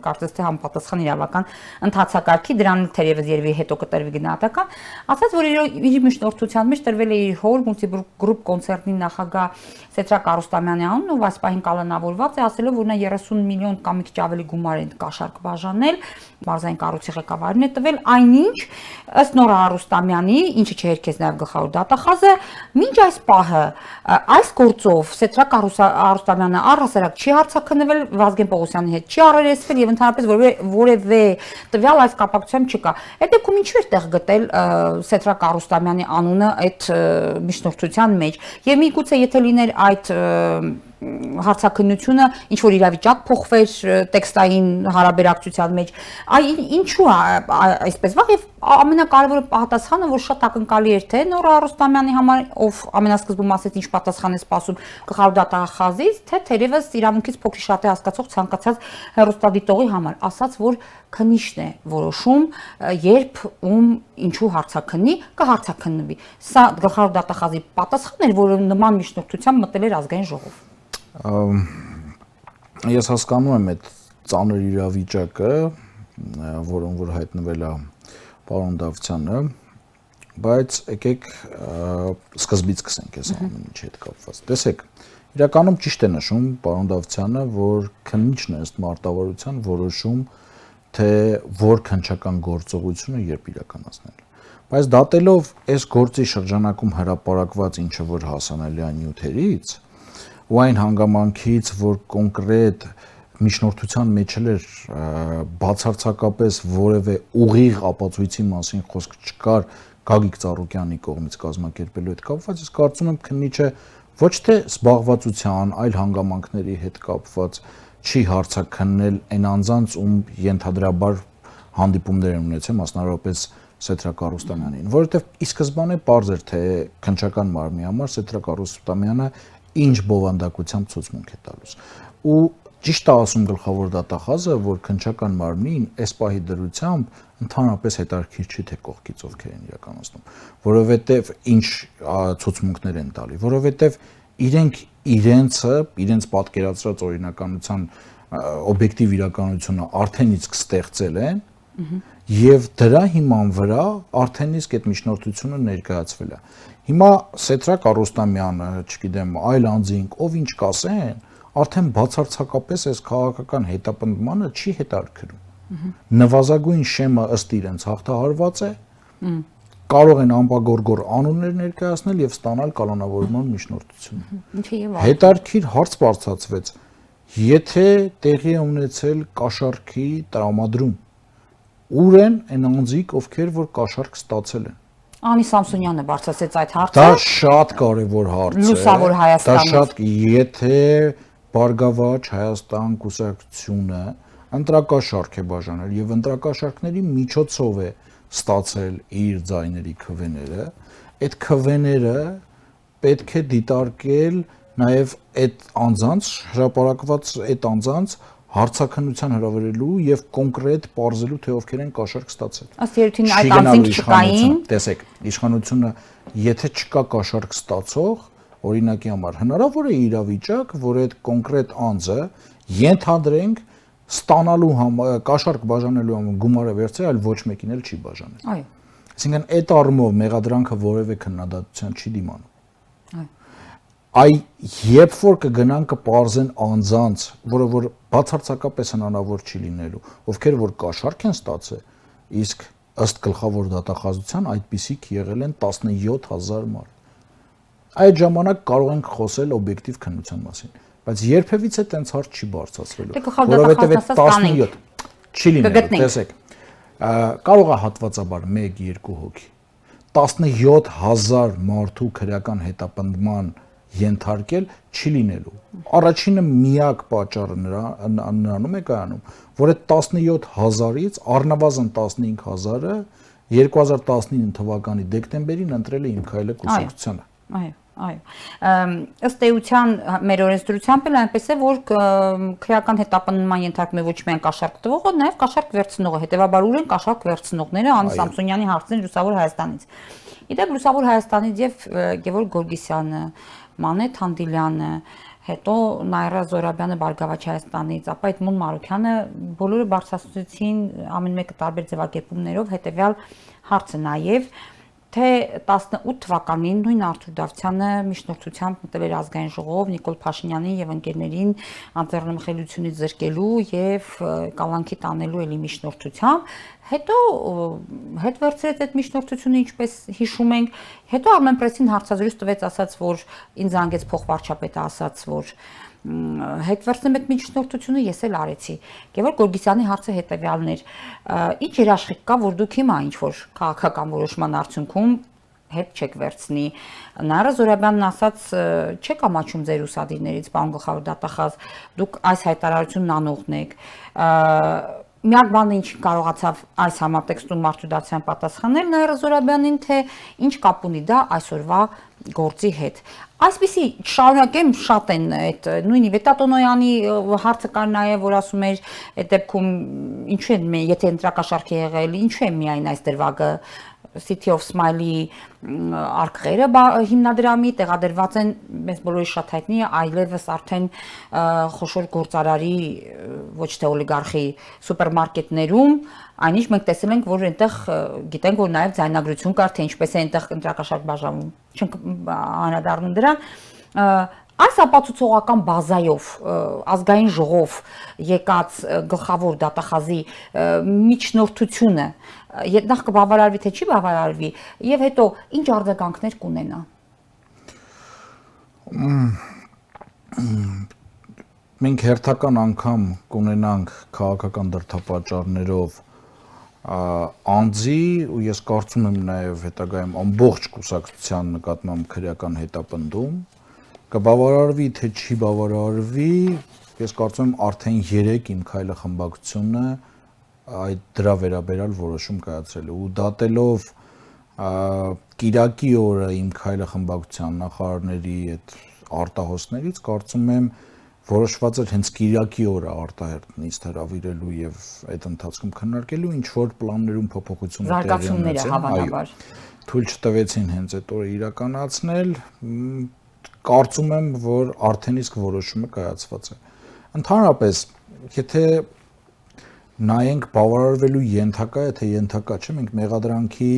կարծես թե համապատասխան իրավական ընթացակարգի, դրան թերևս երևի հետո կտրվի գնահատական, ասաց, որ իր միջնորդության մեջ տրվել է իր հոր մուլտիգրուպ կոնցերնի նախագահ Սեթրակ Արուստամյանի անունը, ով այս պահին կալանավորված է, ասելով, որ նա 30 միլիոն կամ մի քիչ ավելի գումար է կաշառք բաժանել, մարզային կառույցի ղեկավարին է տվել, այնինչ ըստ Նորա Արուստամյանի, ինչը չհերքեց նաև գլխավոր դատախազը, մինչ այս պահը այս գործով Սեթրակ Արուստամյանը առհասարակ չի հարձակնվել, Վազգեն Պողոսյանի հետ չի առերեսվել եւ ընդհանրապես որևէ տվյալ այս կապակցությամբ չկա։ Այդ դեպքում ինչու է տեղ գտել Սեթրակ Արուստամյանի անունը այդ միջնորդության մեջ եւ միգուցե եթե լիներ այդ հարցաքննությունը ինչ որ իրավիճակ փոխվեր տեքստային հարաբերակցության մեջ, ինչու է այսպես վաղ եւ ամենակարևորը պատասխանը, որ շատ ակնկալի էր թե Նորա Արուստամյանի համար, ով ամենասկզբում ասեց ինչ պատասխան է սպասում գլխավոր դատախազից, թե թերևս իրավունքից փոքր շատ է հասկացող ցանկացած հեռուստադիտողի համար, ասաց, որ քննիչն է որոշում, երբ ում ինչու հարցաքննի, կհարցաքննվի։ Սա գլխավոր դատախազի պատասխանն էր, որը նման միջնորդությամբ մտել էր ազգային ժողով։ Ես հասկանում եմ այդ ծանր իրավիճակը, որոնց որ հայտնվել է պարոն Դավթյանը, բայց եկեք սկզբից սկսենք այս ամեն ինչի հետ կապված։ Տեսեք, իրականում ճիշտ է նշում պարոն Դավթյանը, որ քննիչն է ըստ մարտավարության որոշում, թե որ քննչական գործողությունը երբ իրականացնել։ Բայց դատելով այս գործի շրջանակում հրապարակված ինչը որ հասանելի է նյութերից, ու այն հանգամանքից, որ կոնկրետ միջնորդության մեջ էր բացարձակապես որևէ ուղիղ ապացույցի մասին խոսք չկար Գագիկ Ծառուկյանի կողմից կազմակերպելու հետ կապված, ես կարծում եմ քննիչը ոչ թե զբաղվածության, այլ հանգամանքների հետ կապված չի հարցաքննել այն անձանց, ում ենթադրաբար հանդիպումներ են ունեցել, մասնավորապես Սեթրակ Արուստամյանին, որովհետև ի սկզբանե պարզ էր, թե քննչական մարմնի համար Սեթրակ Արուստամյանը ինչ բովանդակությամբ ցուցմունք է տալուս։ Ու ճիշտ է ասում գլխավոր դատախազը, որ քննչական մարմնին այս պահի դրությամբ ընդհանրապես հետաքրքիր չի թե կողքից ովքեր են իրականացնում, որովհետև ինչ ցուցմունքներ են տալի, որովհետև իրենք իրենց պատկերացրած օրինականության օբյեկտիվ իրականությունը արդեն իսկ ստեղծել են եւ դրա հիման վրա արդեն իսկ այդ միջնորդությունը ներկայացվել է։ Հիմա Սեթրակ Արուստամյանը, չգիտեմ, այլ անձինք, ով ինչ կասեն, արդեն բացարձակապես այս քաղաքական հետապնդմանը չի հետաքրքրում։ Նվազագույն շեմը ըստ իրենց հաղթահարված է, կարող են ամբագորգոր անուններ ներկայացնել եւ ստանալ կալանավորման միջնորդություն։ Հետաքրքիր հարց բարձրացվեց, եթե տեղի է ունեցել կաշառքի տրամադրում, ուր են այն անձիկ, ովքեր որ կաշառք ստացել են։ Անի Սամսոնյանը բարձրացրեց այդ հարցը։ Դա շատ կարևոր հարց է։ Լուսավոր Հայաստանից։ Դա շատ, եթե Բարգավաճ Հայաստան կուսակցությունը ընտրակաշառք է բաժանել եւ ընտրակաշառքների միջոցով է ստացել իր ձայների քվեները, այդ քվեները պետք է դիտարկել նաեւ այդ անձանց հրապարակված այդ անձանց հարցաքննության հրավիրելու եւ կոնկրետ ողջելու թե ովքեր են կաշառք ստացել։ Ըստ երևույթին այդ անձինք չկային։ Տեսեք, իշխանությունը եթե չկա կաշառք ստացող, օրինակի համար հնարավոր է իրավիճակ, որ այդ կոնկրետ անձը ենթադրենք ստանալու կաշառք բաժանելու համար գումարը վերցրել, այլ ոչ մեկին էլ չի բաժանել։ Այո։ Այսինքն այդ առումով մեղադրանքը որևէ քննադատության չի դիմանում։ Այո։ Այ երբ որ կգնան կպարզեն անձանց, որը որ բացարձակապես հնարավոր չի լինելու, ովքեր որ կաշառք են ստացել, իսկ ըստ գլխավոր դատախազության այդպիսիք եղել են 17000 մարդ։ Այդ ժամանակ կարող ենք խոսել օբյեկտիվ քննության մասին, բայց երբևիցե տենց հարց չի բարձրացվելու, որովհետև այդ 17 չի լինելու, տեսեք, կարող է հատվածաբար 1-2 հոգի 17000 մարդու քրեական հետապնդման ենթարկել չի լինելու։ Առաջինը միակ պատճառը նրանում է կայանում, որ այդ 17000-ից առնվազն 15000-ը 2019 թվականի դեկտեմբերին ընտրել է Իմ քայլը կուսակցությանը։ Այո, այո։ Ըստ էության մեր օրենսդրությամբ էլ այնպես է, որ քրեական հետապնդման ենթարկում է ոչ միայն կաշառք տվողը, նաև կաշառք վերցնողը, հետևաբար ուր են կաշառք վերցնողները, Անի Սամսոնյանի հարցին Լուսավոր Հայաստանից։ Իդեպ Լուսավոր Հայաստանից եւ Գևորգ Գորգիսյանը, Մանեթ Հանդիլյանը, հետո Նայրա Զորաբյանը Բարգավաճ Հայաստանից, ապա Էդմոն Մարուքյանը բոլորը բարձրացուցին ամեն մեկը տարբեր ձևակերպումներով հետեւյալ հարցը նաև թե 18 թվականին նույն Արթուր Դավթյանը միջնորդությամբ մտել էր ազգային ժողով Նիկոլ Փաշինյանին եւ ընկերներին անձեռնմխելիությունից զրկելու եւ կալանքի տանելու էլի միջնորդությամբ հետո հետ վերցրեց այդ միջնորդությունը ինչպես հիշում ենք հետո Armenpress-ին հարցազրույց տվեց ասաց որ ինձ զանգեց փոխվարչապետը ասաց որ հետ վերցնեմ այդ միջնորդությունը ես էլ արեցի։ Գևորգ Գորգիսյանի հարցը հետեւյալն էր. ինչ երաշխիք կա, որ դուք հիմա ինչ որ քաղաքական որոշման արդյունքում հետ չեք վերցնի։ Նայրա Զորաբյանն ասաց, չեք ամաչում ձեր ուսադիրներից, պարոն Գլխավոր դատախազ, դուք այս հայտարարությունն անողն եք։ Միակ բանը ինչ կարողացավ այս համատեքստում Արթուր Դավթյան պատասխանել Նայրա Զորաբյանին, թե ինչ կապ ունի դա այսօրվա գործի հետ։ Այսպեսի շարունակեմ շատ են այդ նույնի Վետատոնոյանի հարցը կար նաև որ ասում էր այդ դեպքում ինչու են եթե ընտրակաշարք է եղել ինչու է միայն այս դրվագը City of Smile-ի արկղերը հիմնադրամի տեղադրված են մեզ բոլորի շատ հայտնի է այլևս արդեն խոշոր գործարարի ոչ թե օլիգարխի սուպերմարկետներում այնինչ մենք տեսել ենք որ այնտեղ գիտենք որ նաև ձայնագրություն կար թե ինչպես է այնտեղ ընտրակաշարք բաժանվում չենք անդրադառնում դրան այս ապացուցողական բազայով ազգային ժողով եկած գլխավոր դատախազի միջնորդությունը նախ կբավարարվի թե չի բավարարվի եւ հետո ինչ արձագանքներ կունենա մենք հերթական անգամ կունենանք քաղաքական դրդապատճառներով անձի ու ես կարծում եմ նաև հետագայում ամբողջ կուսակցության նկատմամբ քրեական հետապնդում կբավարարվի թե չի բավարարվի ես կարծում եմ արդեն 3 իմ քայլը խմբակցությունը այդ դրա վերաբերյալ որոշում կայացրել է ու դատելով Կիրակի օրը իմ քայլը խմբակցության նախարարների այդ արտահոսներից կարծում եմ որոշված էր հենց Կիրակի օրը արտահերթ նիստ հրավիրելու եւ այդ ընթացքում քննարկելու ինչ որ պլաններում փոփոխություններ զարգացումները հավանաբար թույլ չտվեցին հենց այդ օրը իրականացնել կարծում եմ որ արդեն իսկ որոշումը կայացված է ընդհանրապես եթե նայենք բավարարվելու ենթակա է թե ենթակա չէ մենք մեղադրանքի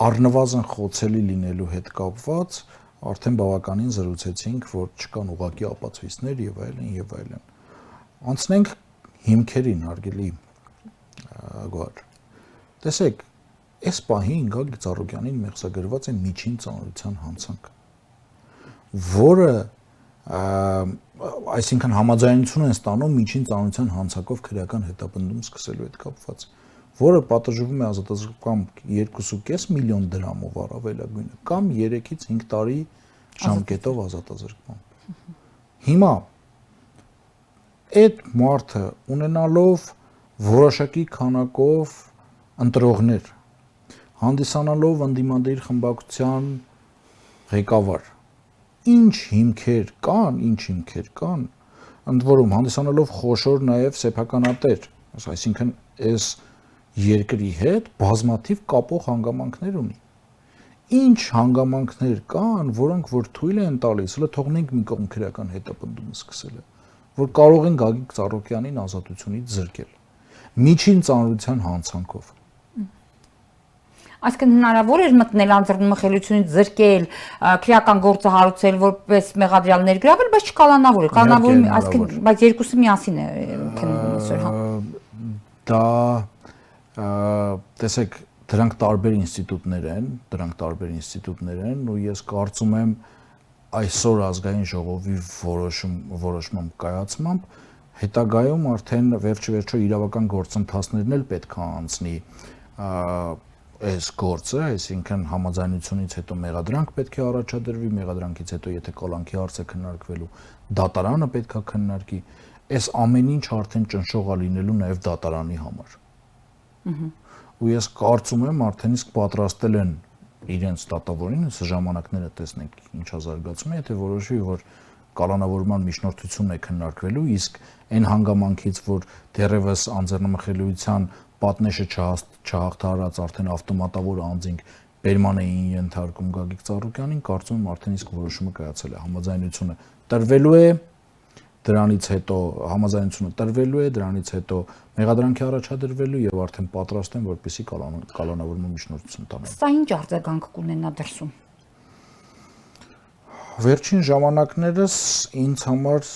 առնվազն խոցելի լինելու հետ կապված արդեն բավականին զրուցեցինք որ չկան ուղղակի ապացույցներ եւ այլն անցնենք հիմքերին հարգելի գոհար տեսեք այս պահին Գագիկ Ծառուկյանին մեղսագրված է միջին ծանրության հանցանք որը այսինքն համաձայնություն են ստանում միջին ծանրության հանցակով քրեական հետապնդում սկսելու հետ կապված որը պատժվում է ազատազրկում 2.5 միլիոն դրամով առավելագույնը կամ 3-ից 5 տարի ժամկետով ազատազրկում հիմա այդ մարդը ունենալով որոշակի քանակով ընտրողներ հանդիսանալով ընդդիմադիր խմբակցության ղեկավար ինչ հիմքեր կան ընդ որում հանդիսանալով խոշոր նաև սեփականատեր այսինքն այս երկրի հետ բազմաթիվ կապող հանգամանքներ ունի ինչ հանգամանքներ կան որոնք որ թույլ են տալիս հələ թողնենք մի կողմ քրեական հետապնդումը սկսելը որ կարող են Գագիկ Ծառուկյանին ազատությունից զրկել միջին ծանրության հանցանքով Այսինքն հնարավոր էր մտնել անձեռնմխելիությունից զրկել քրեական գործը հարուցել որպես մեղադրյալ ներգրավել բայց չկանոնավոր է այսինքն բայց երկուսը միասին է քննվում այսօր հա դա տեսեք դրանք տարբեր ինստիտուտներ են ու ես կարծում եմ այսօր ազգային ժողովի որոշման կայացմամբ հետագայում արդեն վերջո իրավական գործընթացներն էլ պետք է անցնի այս գործը, այսինքն համաձայնությունից հետո մեղադրանք պետք է առաջադրվի, մեղադրանքից հետո եթե կալանքի հարց է քննարկվելու, դատարանը պետք է քննարկի, այս ամեն ինչ արդեն ճնշող է լինելու նաև դատարանի համար։ Ու ես կարծում եմ արդեն իսկ պատրաստել են իրենց դատավորին, այս ժամանակները տեսնենք ինչա զարգացում է, եթե որոշվի, որ կալանավորման միջնորդություն է քննարկվելու, իսկ այն հանգամանքից, որ դեռևս անձեռնմխելիության պատնեշը չհաղթահարած արդեն ավտոմատավոր անձինք բերման էին ենթարկում Գագիկ Ծառուկյանին, կարծում եմ արդեն իսկ որոշումը կայացել է, համաձայնությունը տրվելու է, դրանից հետո համաձայնությունը տրվելու է, դրանից հետո մեղադրանքի առաջադրվելու եւ արդեն պատրաստ են, որպեսզի կալանավորման միջնորդություն տանեն։ Սա ինչ արձագանք կունենա դրսում։ Վերջին ժամանակներս ինձ համար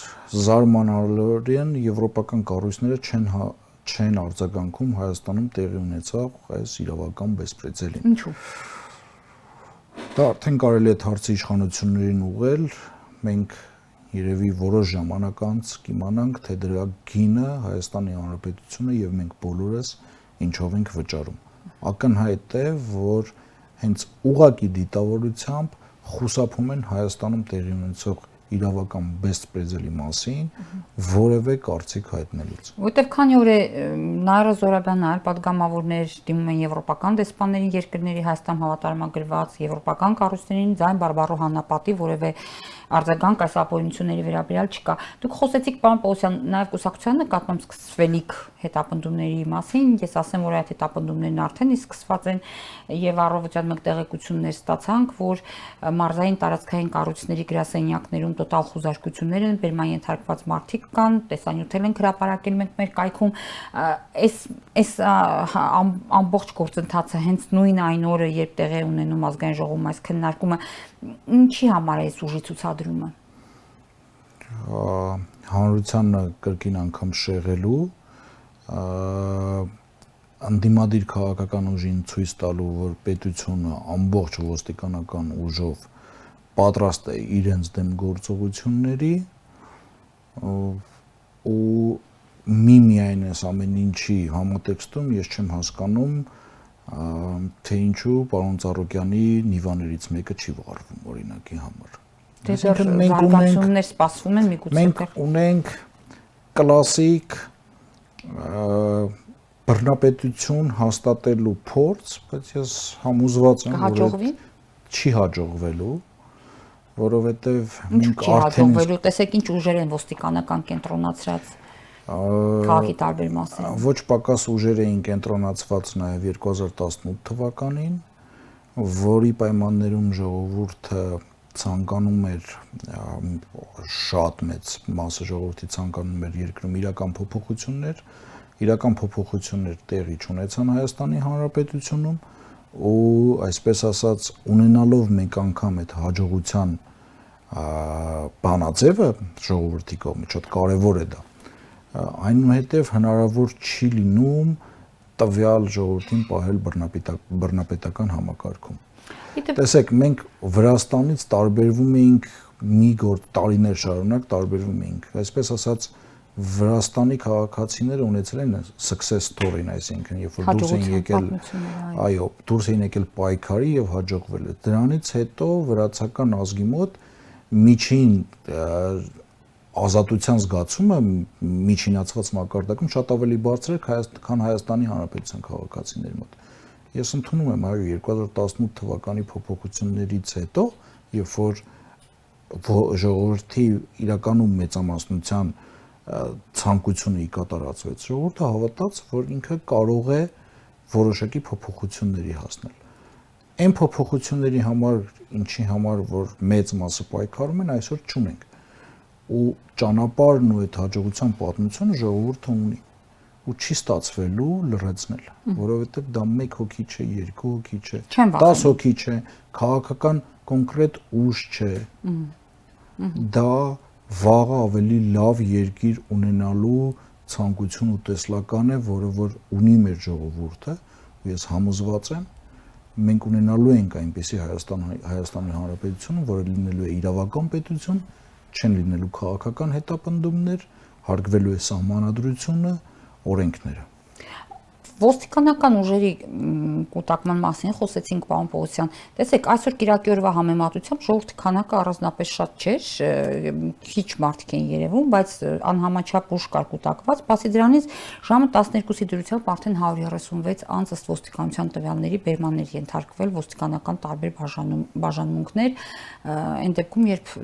զարմանալիորեն եվրոպական կառույցները չեն արձագանքում Հայաստանում տեղի ունեցող այս իրավական բեսպրեդելին։ Ինչու՞։ Դա արդեն կարելի է հարցի իշխանություններին ուղղել, մենք երևի որոշ ժամանակ անց կիմանանք, թե դրա գինը Հայաստանի Հանրապետությունը եւ մենք բոլորս ինչով ենք վճարում։ Ակնհայտ է, որ հենց ուղղակի դիտավորությամբ խուսափում են Հայաստանում տեղի ունեցող իրավական բեսպրեդելի մասին որևէ կարծիք հայտնելուց։ Որտեվ քանի օր է Նայիրը Զոհրաբյանն այլ падգամավորներ դիմում են եվրոպական դեսպաններին երկրների Հայաստան հավատարմագրված եվրոպական կառույցներին ձայն բարբառու հանապատի որևէ արձագանք այս ապօրինությունների վերաբերյալ չկա։ Դուք խոսեցիք պարոն Պողոսյան նաև կուսակցության նկատմամբ սկսվելիք հետապնդումների մասին, ես ասեմ, որ այդ հետապնդումներն արդեն իսկ սկսված են եւ առավոտյան մեկ տեղեկություններ ստացանք, որ մարզային տարածքային կառույցների գրասենյակներում տոտալ խուզարկություններ են, բերման ենթարկված մարդիկ կան, տեսանյութեր են հրապարակել մենք մեր կայքում, այս ամբողջ գործընթացը հենց նույն այն օրը, երբ տեղի ունենում ազգային ժողովում այս քննարկումը, ինչի համար է այս ուժի ցուցադրումը։ Հանրությանը կրկին անգամ շեղելու, անդիմադիր քաղաքական ուժին ցույց տալու, որ պետությունը ամբողջ ոստիկանական ուժով պատրաստ է իրենց դեմ գործողությունների ու միայն այս ամեն ինչի համատեքստում ես չեմ հասկանում, թե ինչու պարոն Ծառուկյանի նիվաներից մեկը չի վառվում օրինակի համար։ Զարգացումներ սպասվում են միգուցե։ Մենք ունենք կլասիկ բռնապետություն հաստատելու փորձ, բայց ես համոզված եմ, որ չի հաջողվելու, որովհետև մենք արդեն տեսեք ինչ ուժեր են ոստիկանական կենտրոնացրած քաղաքի տարբեր մասերում։ Ոչ պակաս ուժեր էին կենտրոնացված նաև 2018 թվականին, որի պայմաններում ժողովուրդը ցանկանում էր շատ մեծ մասը ժողովրդի ցանկանում էր երկրում իրական փոփոխություններ տեղի չունեցան Հայաստանի Հանրապետությունում ու այսպես ասած ունենալով մեկ անգամ այդ հաջողության բանաձևը ժողովրդի կողմից շատ կարևոր է դա այնուհետև հնարավոր չի լինում տվյալ ժողովրդին պահել բռնապետական համակարգում։ Տեսեք, մենք Վրաստանից տարբերվում էինք մի տարիներ շարունակ տարբերվում էինք, այսպես ասած Վրաստանի քաղաքացիները ունեցել են success story-ն, այսինքն երբ որ դուրս էին եկել, այո, դուրս էին եկել պայքարի եւ հաջողվել է։ Դրանից հետո վրացական ազգի մոտ միջին ազատության զգացումը միջինացված մակարդակում շատ ավելի բարձր է, քան Հայաստանի Հանրապետության քաղաքացիների մոտ։ Ես ընդունում եմ 2018 թվականի փոփոխություններից հետո, երբ որ ժողովրդի իրականում մեծամասնության ցանկությունը ի կատարածվեց, ժողովուրդը հավատաց, որ ինքը կարող է որոշակի փոփոխությունների հասնել։ Այն փոփոխությունների համար, ինչի համար որ մեծ մասը պայքարում են, այսօր չունենք։ Ու ճանապարհն ու այդ հաջողության պատմությունը ժողովուրդը ունի ու չի ստացվելու լրացնել, որովհետև դա 1 հոգի չէ, 2 հոգի չէ, 10 հոգի չէ, քաղաքական կոնկրետ ուժ չէ։ Դա վաղը ավելի լավ երկիր ունենալու ցանկություն ու տեսլական է, որը որ ունի մեր ժողովուրդը, ու ես համոզված եմ, մենք ունենալու ենք այնպիսի Հայաստանի Հանրապետություն, որը լինելու է իրավական պետություն, չեն լինելու քաղաքական հետապնդումներ, հարգվելու է սահմանադրությունը, օրենքները։ Ոստիկանական ուժերի կուտակման մասին խոսեցինք պարոն Պողոսյան։ Տեսեք, այսօր կիրակի օրվա համեմատությամբ ժողովրդի քանակը առանձնապես շատ չէր, քիչ մարդիկ են երևում, բայց անհամաչափ ուժ կար կուտակված, բացի դրանից ժամը 12-ի դրությամբ արդեն 136 անձ ըստ ոստիկանության տվյալների բերմաններ ենթարկվել ոստիկանական տարբեր բաժանմունքներ, այն դեպքում, երբ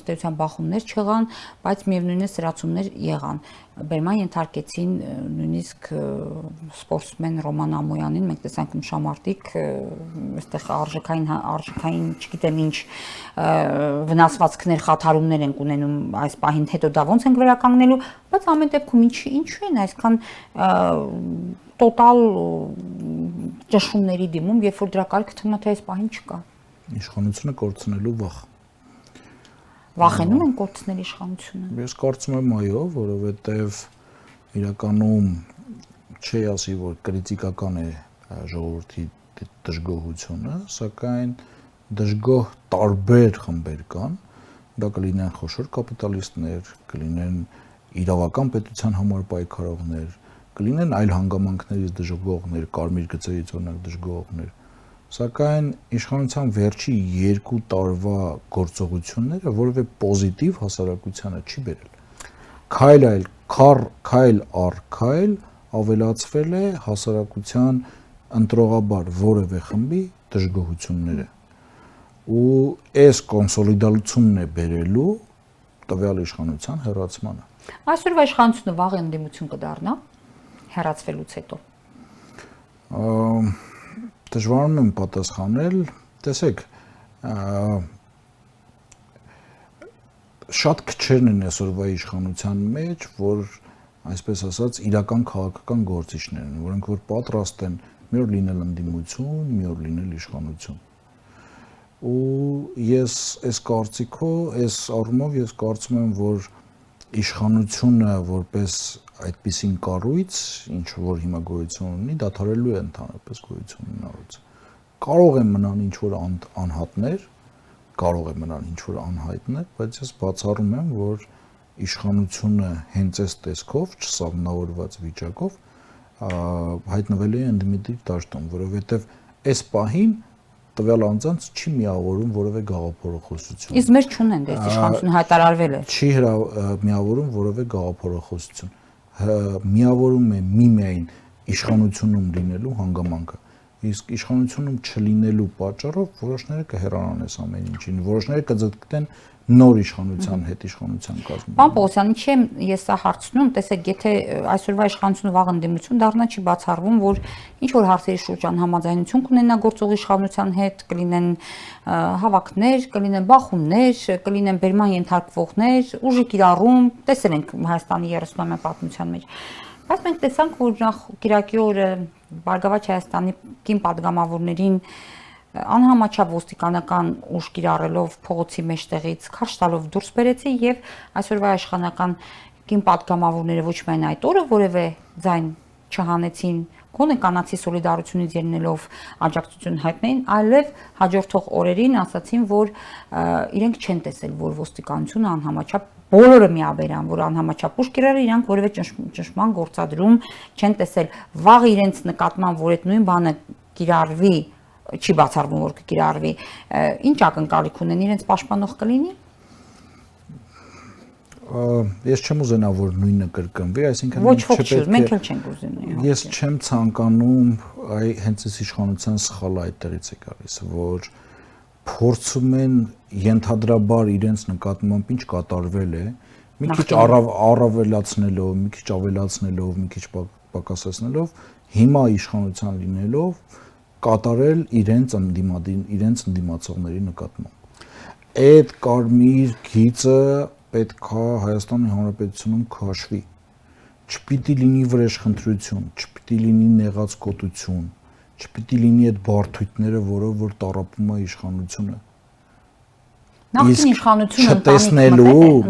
ըստ էության բախումներ չեղան, բայց միևնույն է սրացումներ եղան, բերման ենթարկեցին նույնիսկ սպորտսմեն Ռոման Ամոյանին, մենք տեսանք նշամարտիկ, այստեղ արժեքային, չգիտեմ ինչ վնասվածքներ, խաթարումներ են ունենում այս պահին, հետո դա ոնց ենք վերականգնելու, բայց ամեն դեպքում ինչու են այսքան տոտալ ճնշումների դիմում, երբ որ դրա կարիքը թվում է թե այս պահին չկա։ Իշխանությունը կորցնելու վախ։ Վախենում են կորցնել իշխանությունը։ Ես կարծում եմ այո, որովհետև իրականում չի ասի, որ կրիտիկական է ժողովրդի դժգոհությունը, սակայն դժգոհ տարբեր խմբեր կան, դա կլինեն խոշոր կապիտալիստներ, կլինեն իրավական պետության համար պայքարողներ, կլինեն այլ հանգամանքներից դժգոհներ, կարմիր գծերից օրինակ դժգոհներ, սակայն իշխանության վերջի 2 տարվա գործողությունները որևէ պոզիտիվ հասարակությանը չի բերել։ Քայլ առ քայլ ավելացվել է հասարակության ընտրողաբար որևէ խմբի դժգոհությունները։ Ու այս կոնսոլիդացումն է բերելու տվյալ իշխանության հեռացմանը։ Այսօրվա իշխանությունը վաղ ընդդիմություն կդառնա հեռացվելուց հետո։ Դժվարանում եմ պատասխանել, տեսեք, շատ քչերն են այսօրվա իշխանության մեջ, որ այսպես ասած իրական քաղաքական գործիչներ են, որոնք որ պատրաստ են մի օր լինել ընդդիմություն, մի օր լինել իշխանություն։ Ու ես այս կարծիքով, այս առումով ես կարծում եմ, որ իշխանությունը որպես այդպիսին կառույց, ինչ որ հիմա գոյություն ունի, դադարելու է ընդհանրապես գոյություն ունենալուց։ Կարող են մնալ ինչ որ անհատներ, կարող է մնալ ինչ որ անհայտներ, բայց ես բացառում եմ, որ իշխանությունը հենց այս տեսքով, չսահմանավորված վիճակով հայտնվել է ընդդիմադիր դաշտում, որովհետև այս պահին տվյալ անձանց չի միավորում որևէ գաղափարախոսություն։ Իսկ մեր չունեն, դες իշխանությունը հայտարարվել է։ Չի միավորում որևէ գաղափարախոսություն։ Միավորում է միմիայն իշխանությունում լինելու հանգամանքը։ Իսկ իշխանությունում չլինելու պատճառով որոշները կհեռանան այս ամեն ինչին, որոշները կձգտեն նոր իշխանության հետ իշխանության կազմում։ Պարոն Պողոսյան, ինչի եմ ես սա հարցնում, տեսեք, եթե այսօրվա իշխանությունը վաղ ընդդիմություն դառնա, չի բացառվում, որ ինչ որ հարցերի շուրջ անհամաձայնություն կունենա գործող իշխանության հետ, կլինեն հավաքներ, կլինեն բախումներ, կլինեն բերման ենթարկվողներ, ուժի կիրառում, տեսել ենք Հայաստանի 30-ամյա պատմության մեջ։ Բայց մենք տեսանք, որ նախ Կիրակի օրը Բարգավաճ Հայաստանի կին պատգամավորներին անհամաչափ ոստիկանական ուժ կիրառելով փողոցի մեջտեղից քարշ տալով դուրս բերեցի եւ այսօրվա իշխանական կին պատգամավորները ոչ միայն այդ օրը որևէ ձայն չհանեցին, գոնե կանացի սոլիդարությունից ելնելով աջակցություն հայտնեին, այլև հաջորդող օրերին ասացին, որ իրենք չեն տեսել, որ ոստիկանությունը անհամաչափ բոլորը միաբերան, որ անհամաչափ ուժ կիրառել, իրանք որևէ ճնշման գործադրում չեն տեսել։ Վաղ իրենց նկատմամբ, որ այդ նույն բանը կիրառվի, չի բացառվում, որ կկիրառվի, ինչ ակնկալիք ունեն, իրենց պաշտպանող կլինի։ Ես չեմ ուզենա, որ նույնը կրկնվի, այսինքն ոչ ոք չի, մենք էլ չենք ուզենա։ Ես չեմ ցանկանում հենց այս իշխանության սխալը այդտեղից է գալիս, որ փորձում են ենթադրաբար իրենց նկատմամբ ինչ կատարվել է, մի քիչ առավելացնելով, մի քիչ ավելացնելով, մի քիչ պակասեցնելով, հիմա իշխանության լինելով կատարել իրենց ընդդիմացողների նկատմամբ։ Այդ կարմիր գիծը պետքա Հայաստանի Հանրապետությունում քաշվի։ Չպիտի լինի վրեժխնդրություն, չպիտի լինի նեղած կոտություն, չպիտի լինի այդ բարդույթները, որով որ տառապում է իշխանությունը։ Նախկին իշխանությունը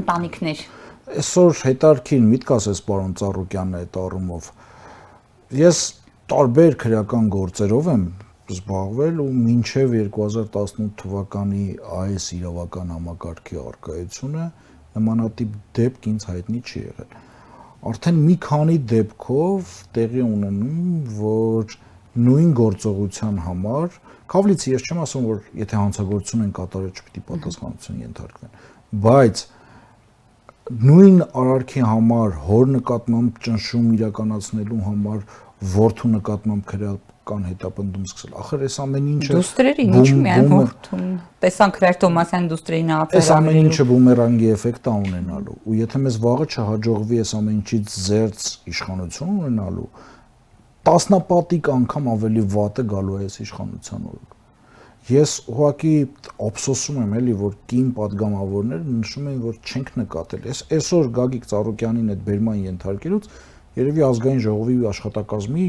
ընտանիքներ։ Այսօր հետարքին միտք ասես պարոն Ծառուկյանն այդ առումով։ Ես տարբեր քրեական գործերով եմ զբաղվել ու մինչև 2018 թվականի այս իրավական համակարգի առկայությունը նմանատիպ դեպք ինձ հայտնի չի եղել։ Արդեն մի քանի դեպքով տեղի ունենում, որ նույն գործողության համար, Քավլիցի ես չեմ ասում, որ եթե հանցագործություն են կատարել, չպիտի պատասխանատվության ենթարկվեն, բայց նույն արարքի համար, հոր նկատմամբ ճնշում իրականացնելու համար, որդու նկատմամբ քրեական հետապնդում սկսել։ Ախր այս ամեն ինչը դուստրերին ինչ միայն որդուն։ Տեսանք Հրայր Թոմասյան դուստրերին ածել։ Այս ամեն ինչը բումերանգի էֆեկտ է ունենալու։ Ու եթե մեզ վաղը չհաջողվի այս ամեն ինչից զերծ իշխանություն ունենալու, տասնապատիկ անգամ ավելի վատը գալու է այս իշխանության օրոք։ Ես ուղղակի ափսոսում եմ էլի, որ կին падգամավորները նշում են, որ չենք նկատել։ Այսօր Գագիկ Ծառուկյանին այդ բերման ենթարկելուց երևի ազգային ժողովի աշխատակազմի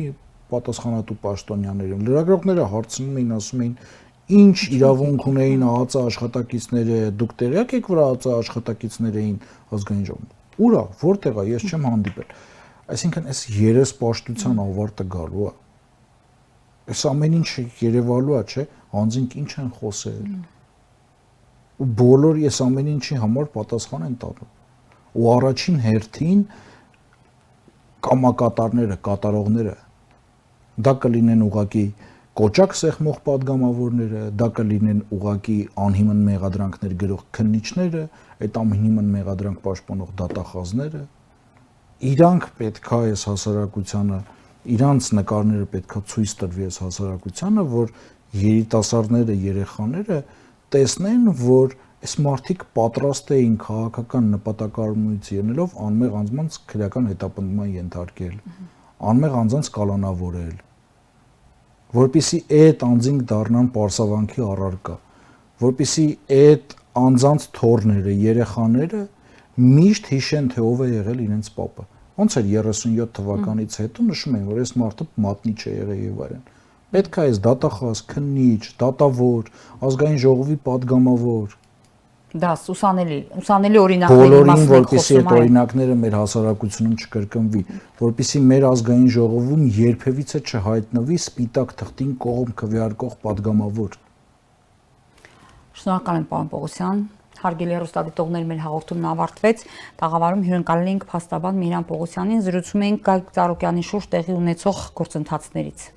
պատասխանատու պաշտոնյաները, լրագրողները հարցնում էին, ասում էին, ինչ իրավունք ունեին ԱԱԾ աշխատակիցները, դուք տեղյակ եք, որ ԱԱԾ աշխատակիցներ էին ազգային ժողովում։ Ուր է, որտեղ է, ես չեմ հանդիպել։ Այսինքն այս երեսպաշտության ավարտը գալու է։ Այս ամեն ինչ երևալու է, չէ՞, անձինք ինչ են խոսել։ Ու բոլոր այս ամեն ինչի համար պատասխան են տալու։ Ու առաջին հերթին կամակատարները, կատարողները դա կլինեն ուղակի կոճակ սեղմող падգամավորները, դա կլինեն ուղակի անհիմն մեղադրանքներ գրող քննիչները, այդ անհիմն մեղադրանք պաշտպանող դատախազները, իրանք պետքա այս հասարակությանը, իրանց նկարները պետքա ցույց տրվի այս հասարակությանը, որ երիտասարդները, երեխաները տեսնեն, որ այս մարդիկ պատրաստ էին քաղաքական նպատակարարությունից ելնելով անմեղ անձանց քրեական հետապնդման ենթարկել, անմեղ անձանց կալանավորել, որպեսզի այդ անձինք դառնան պարսավանքի առարկա, որպեսզի այդ անձանց թոռները, երեխաները միշտ հիշեն, թե ով է եղել իրենց պապը։ Ոնց էր 37 թվականից հետո նշում են, որ այս մարդը մատնիչ է եղել եւ այլն։ Պետք է այս դատախազ, քննիչ, դատավոր, ազգային ժողովի падգամավոր դա ուսանելի օրինակների բոլորին, մասն եք որպեսզի այդ խոսում, օրինակները մեր հասարակությունում չկրկնվի, որպեսզի մեր ազգային ժողովում երբևիցե չհայտնվի սպիտակ թղթին կողմ քվեարկող падգամավոր։ Շնորհակալ եմ, պարոն Պողոսյան։ Հարգելի հեռուստադիտողներ, մեր հաղորդումն ավարտվեց։ Տաղավարում հյուրընկալել ենք փաստաբան Միհրան Պողոսյանին, զրուցում ենք Գագիկ Ծառուկյանի շուրջ տեղի ունեցող գործընթացներից։